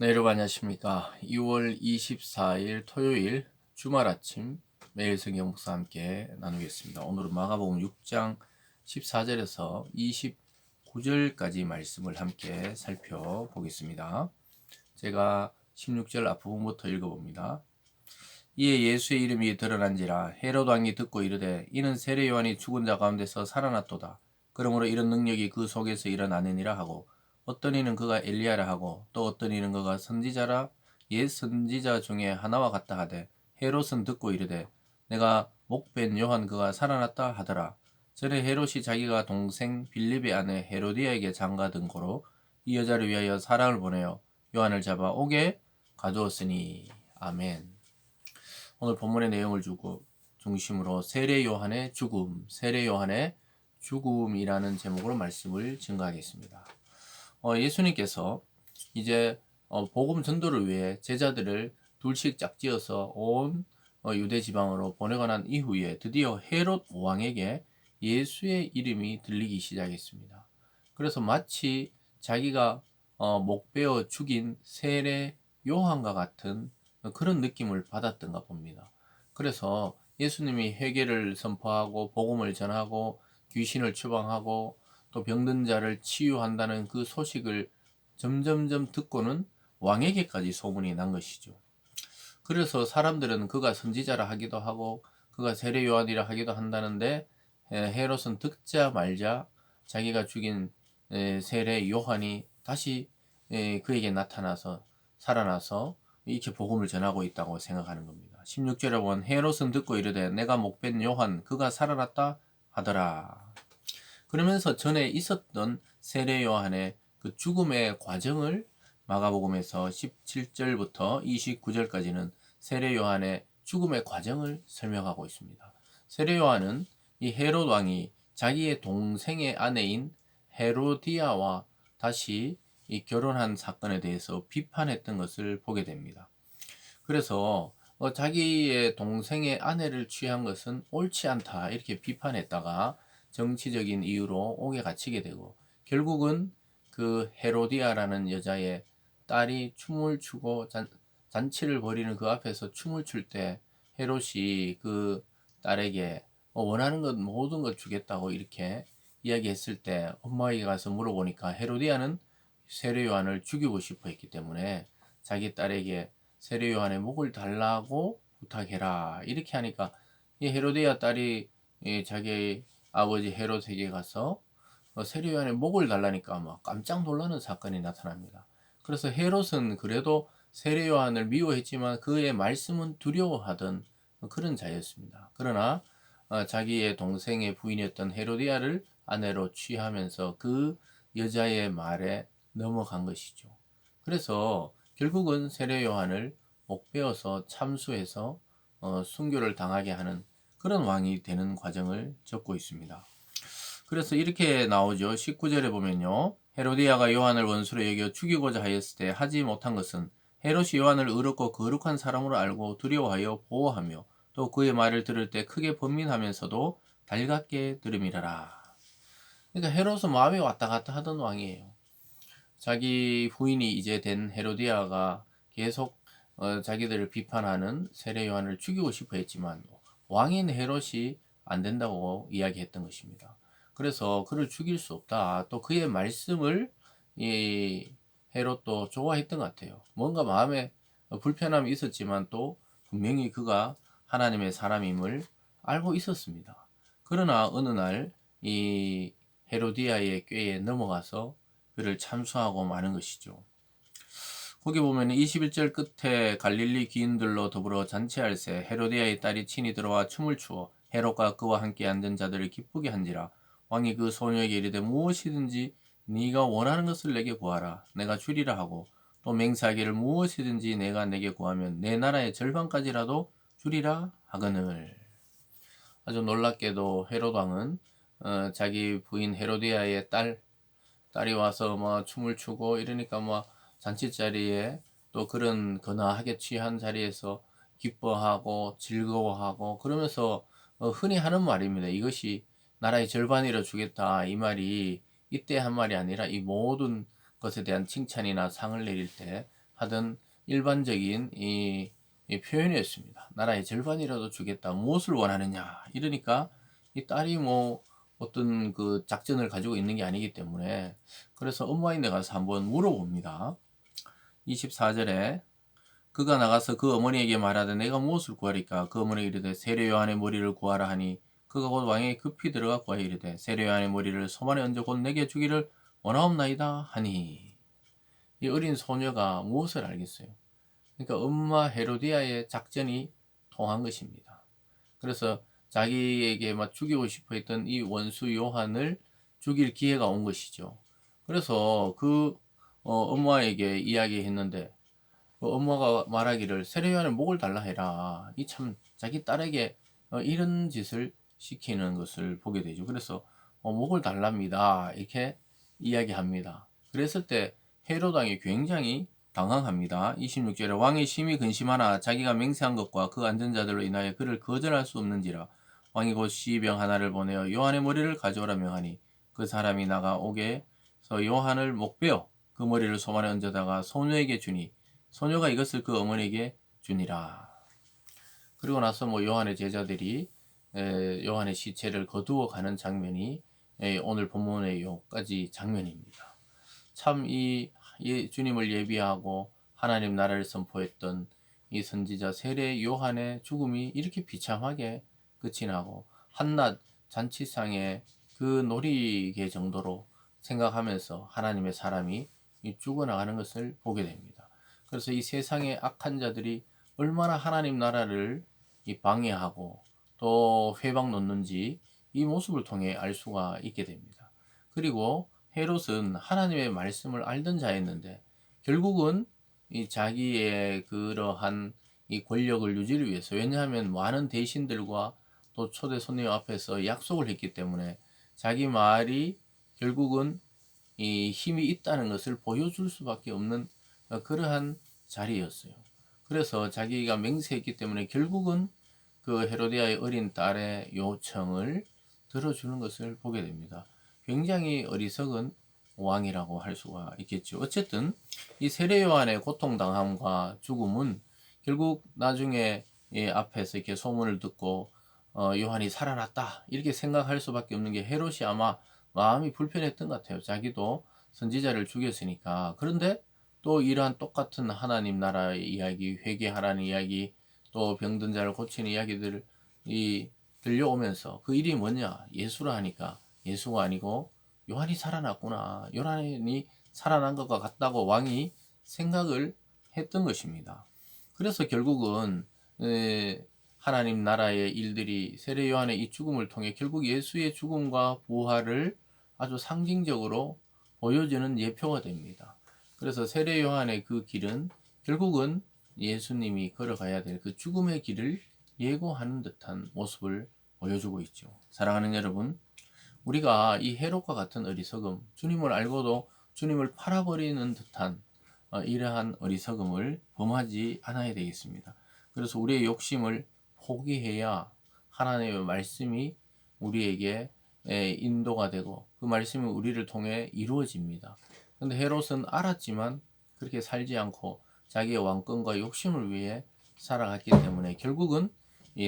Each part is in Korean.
네, 여러분 안녕하십니까. 2월 24일 토요일 주말 아침 매일 성경 묵상 함께 나누겠습니다. 오늘은 마가복음 6장 14절에서 29절까지 말씀을 함께 살펴보겠습니다. 제가 16절 앞부분부터 읽어봅니다. 이에 예수의 이름이 드러난지라 헤롯 왕이 듣고 이르되 이는 세례 요한이 죽은 자 가운데서 살아났도다. 그러므로 이런 능력이 그 속에서 일어나느니라 하고 어떤 이는 그가 엘리야라 하고 또 어떤 이는 그가 선지자라 옛 선지자 중에 하나와 같다 하되 헤롯은 듣고 이르되 내가 목벤 요한 그가 살아났다 하더라. 전에 헤롯이 자기가 동생 빌립의 아내 헤로디아에게 장가든 고로 이 여자를 위하여 사람을 보내어 요한을 잡아 옥에 가두었으니. 아멘. 오늘 본문의 내용을 주고 중심으로 세례 요한의 죽음이라는 제목으로 말씀을 증거하겠습니다. 예수님께서 이제 복음 전도를 위해 제자들을 둘씩 짝지어서 온 유대 지방으로 보내고 난 이후에 드디어 헤롯 왕에게 예수의 이름이 들리기 시작했습니다. 그래서 마치 자기가 목베어 죽인 세례 요한과 같은 그런 느낌을 받았던가 봅니다. 그래서 예수님이 회개를 선포하고 복음을 전하고 귀신을 추방하고 또 병든 자를 치유한다는 그 소식을 점점점 듣고는 왕에게까지 소문이 난 것이죠. 그래서 사람들은 그가 선지자라 하기도 하고 그가 세례 요한이라 하기도 한다는데 헤롯은 듣자 말자 자기가 죽인 세례 요한이 다시 그에게 나타나서 살아나서 이렇게 복음을 전하고 있다고 생각하는 겁니다. 16절에 보면 헤롯은 듣고 이르되 내가 목벤 요한 그가 살아났다 하더라. 그러면서 전에 있었던 세례 요한의 그 죽음의 과정을 마가복음에서 17절부터 29절까지는 세례 요한의 죽음의 과정을 설명하고 있습니다. 세례 요한은 이 헤롯 왕이 자기의 동생의 아내인 헤로디아와 다시 이 결혼한 사건에 대해서 비판했던 것을 보게 됩니다. 그래서 자기의 동생의 아내를 취한 것은 옳지 않다 이렇게 비판했다가 정치적인 이유로 옥에 갇히게 되고 결국은 그 헤로디아라는 여자의 딸이 춤을 추고 잔치를 벌이는 그 앞에서 춤을 출 때 헤롯이 그 딸에게 원하는 것 모든 것 주겠다고 이렇게 이야기했을 때 엄마에게 가서 물어보니까 헤로디아는 세례 요한을 죽이고 싶어 했기 때문에 자기 딸에게 세례 요한의 목을 달라고 부탁해라 이렇게 하니까 이 헤로디아 딸이 자기 아버지 헤롯에게 가서 세례 요한의 목을 달라니까 막 깜짝 놀라는 사건이 나타납니다. 그래서 헤롯은 그래도 세례 요한을 미워했지만 그의 말씀은 두려워하던 그런 자였습니다. 그러나 자기의 동생의 부인이었던 헤로디아를 아내로 취하면서 그 여자의 말에 넘어간 것이죠. 그래서 결국은 세례 요한을 목베어서 참수해서 순교를 당하게 하는 그런 왕이 되는 과정을 적고 있습니다. 그래서 이렇게 나오죠. 19절에 보면요. 헤로디아가 요한을 원수로 여겨 죽이고자 하였을 때 하지 못한 것은 헤롯이 요한을 의롭고 거룩한 사람으로 알고 두려워하여 보호하며 또 그의 말을 들을 때 크게 번민하면서도 달갑게 들음이라라. 그러니까 헤롯은 마음이 왔다 갔다 하던 왕이에요. 자기 부인이 이제 된 헤로디아가 계속 자기들을 비판하는 세례 요한을 죽이고 싶어 했지만 왕인 헤롯이 안 된다고 이야기했던 것입니다. 그래서 그를 죽일 수 없다. 또 그의 말씀을 이 헤롯도 좋아했던 것 같아요. 뭔가 마음에 불편함이 있었지만 또 분명히 그가 하나님의 사람임을 알고 있었습니다. 그러나 어느 날 이 헤로디아의 꾀에 넘어가서 그를 참수하고 마는 것이죠. 거기 보면 21절 끝에 갈릴리 귀인들로 더불어 잔치할새 헤로디아의 딸이 친히 들어와 춤을 추어 헤롯과 그와 함께 앉은 자들을 기쁘게 한지라. 왕이 그 소녀에게 이르되 무엇이든지 네가 원하는 것을 내게 구하라 내가 주리라 하고 또 맹세하기를 무엇이든지 내가 내게 구하면 내 나라의 절반까지라도 주리라 하거늘. 아주 놀랍게도 헤롯 왕은 자기 부인 헤로디아의 딸이 와서 뭐 춤을 추고 이러니까 뭐 잔치 자리에 또 그런 거나하게 취한 자리에서 기뻐하고 즐거워하고 그러면서 흔히 하는 말입니다. 이것이 나라의 절반이라 주겠다. 이 말이 이때 한 말이 아니라 이 모든 것에 대한 칭찬이나 상을 내릴 때 하던 일반적인 이 표현이었습니다. 나라의 절반이라도 주겠다. 무엇을 원하느냐? 이러니까 이 딸이 뭐 어떤 그 작전을 가지고 있는 게 아니기 때문에 그래서 엄마인데 가서 한번 물어봅니다. 24절에 그가 나가서 그 어머니에게 말하되 내가 무엇을 구하리까? 그 어머니가 이르되 세례 요한의 머리를 구하라 하니 그가 곧 왕에게 급히 들어가 구하여 이르되 세례 요한의 머리를 손 안에 얹어 곧 내게 주기를 원하옵나이다 하니 이 어린 소녀가 무엇을 알겠어요? 그러니까 엄마 헤로디아의 작전이 통한 것입니다. 그래서 자기에게 막 죽이고 싶어 했던 이 원수 요한을 죽일 기회가 온 것이죠. 그래서 그 엄마에게 이야기했는데 엄마가 말하기를 세례 요한의 목을 달라 해라. 이 참 자기 딸에게 이런 짓을 시키는 것을 보게 되죠. 그래서 목을 달랍니다. 이렇게 이야기합니다. 그랬을 때 헤롯 왕이 굉장히 당황합니다. 26절에 왕이 심히 근심하나 자기가 맹세한 것과 그 안전자들로 인하여 그를 거절할 수 없는지라 왕이 곧 시병 하나를 보내어 요한의 머리를 가져오라 명하니 그 사람이 나가 오게 해서 요한을 목베어 그 머리를 손 안에 얹어다가 소녀에게 주니 소녀가 이것을 그 어머니에게 주니라. 그리고 나서 뭐 요한의 제자들이 요한의 시체를 거두어 가는 장면이 오늘 본문의 요까지 장면입니다. 참 이 주님을 예비하고 하나님 나라를 선포했던 이 선지자 세례 요한의 죽음이 이렇게 비참하게 끝이 나고 한낱 잔치상의 그 놀이개 정도로 생각하면서 하나님의 사람이 죽어나가는 것을 보게 됩니다. 그래서 이 세상의 악한 자들이 얼마나 하나님 나라를 방해하고 또 회방 놓는지 이 모습을 통해 알 수가 있게 됩니다. 그리고 헤롯은 하나님의 말씀을 알던 자였는데 결국은 이 자기의 그러한 이 권력을 유지를 위해서 왜냐하면 많은 대신들과 또 초대 손님 앞에서 약속을 했기 때문에 자기 말이 결국은 이 힘이 있다는 것을 보여줄 수밖에 없는 그러한 자리였어요. 그래서 자기가 맹세했기 때문에 결국은 그 헤로디아의 어린 딸의 요청을 들어주는 것을 보게 됩니다. 굉장히 어리석은 왕이라고 할 수가 있겠죠. 어쨌든 이 세례 요한의 고통당함과 죽음은 결국 나중에 앞에서 이렇게 소문을 듣고 요한이 살아났다 이렇게 생각할 수밖에 없는 게 헤롯이 아마 마음이 불편했던 것 같아요. 자기도 선지자를 죽였으니까. 그런데 또 이러한 똑같은 하나님 나라의 이야기, 회개하라는 이야기, 또 병든 자를 고치는 이야기들이 들려오면서 그 일이 뭐냐? 예수라 하니까 예수가 아니고 요한이 살아났구나. 요한이 살아난 것과 같다고 왕이 생각을 했던 것입니다. 그래서 결국은 하나님 나라의 일들이 세례 요한의 이 죽음을 통해 결국 예수의 죽음과 부활을 아주 상징적으로 보여주는 예표가 됩니다. 그래서 세례 요한의 그 길은 결국은 예수님이 걸어가야 될 그 죽음의 길을 예고하는 듯한 모습을 보여주고 있죠. 사랑하는 여러분, 우리가 이 헤롯과 같은 어리석음, 주님을 알고도 주님을 팔아버리는 듯한 이러한 어리석음을 범하지 않아야 되겠습니다. 그래서 우리의 욕심을 포기해야 하나님의 말씀이 우리에게 인도가 되고 그 말씀이 우리를 통해 이루어집니다. 그런데 헤롯은 알았지만 그렇게 살지 않고 자기의 왕권과 욕심을 위해 살아갔기 때문에 결국은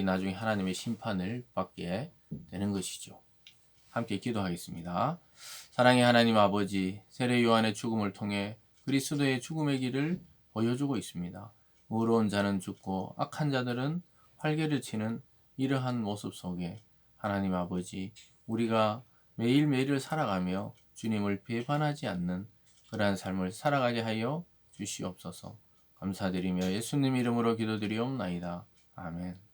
나중에 하나님의 심판을 받게 되는 것이죠. 함께 기도하겠습니다. 사랑의 하나님 아버지, 세례 요한의 죽음을 통해 그리스도의 죽음의 길을 보여주고 있습니다. 의로운 자는 죽고 악한 자들은 활개를 치는 이러한 모습 속에 하나님 아버지, 우리가 매일매일을 살아가며 주님을 배반하지 않는 그러한 삶을 살아가게 하여 주시옵소서. 감사드리며 예수님 이름으로 기도드리옵나이다. 아멘.